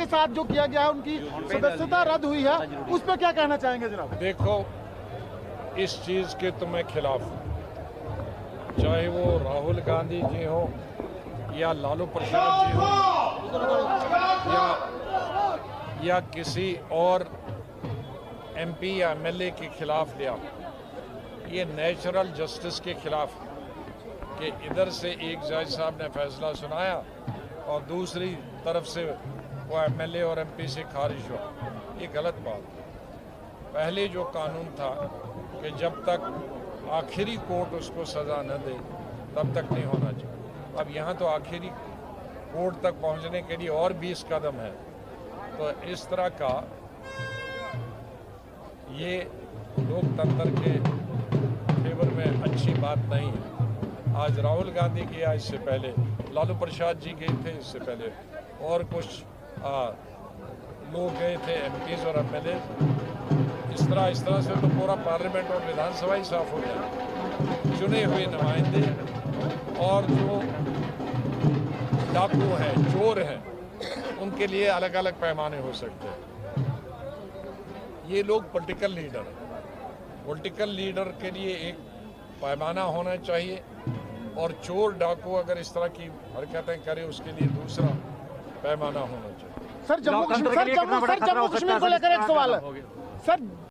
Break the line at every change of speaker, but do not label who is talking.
के साथ जो किया गया है, उनकी सदस्यता रद्द हुई है, उस पर क्या कहना चाहेंगे जनाब?
देखो, इस चीज के तो मैं खिलाफ हूं, चाहे वो राहुल गांधी जी हो या लालू प्रसाद जी हो या किसी और MP या MLA के खिलाफ लिया, ये नेचुरल जस्टिस के खिलाफ कि इधर से एक जज साहब ने फैसला सुनाया और दूसरी तरफ से वो MLA और MP से खारिज हुआ, ये गलत बात है। पहले जो कानून था कि जब तक आखिरी कोर्ट उसको सज़ा न दे तब तक नहीं होना चाहिए, अब यहाँ तो आखिरी कोर्ट तक पहुँचने के लिए और 20 कदम है, तो इस तरह का ये लोकतंत्र के फेवर में अच्छी बात नहीं है। आज राहुल गांधी किया, इससे पहले लालू प्रसाद जी गए थे, इससे पहले और कुछ लोग गए थे, MPs और MLA। इस तरह से तो पूरा पार्लियामेंट और विधानसभा ही साफ हो गया। चुने हुए नुमाइंदे और जो डाकू हैं, चोर हैं, उनके लिए अलग अलग पैमाने हो सकते हैं। ये लोग पॉलिटिकल लीडर हैं, पॉलिटिकल लीडर के लिए एक पैमाना होना चाहिए, और चोर डाकू अगर इस तरह की हरकतें करे उसके लिए दूसरा पैमाना होना चाहिए।
सर, जम्मू कश्मीर को लेकर एक सवाल है। सर,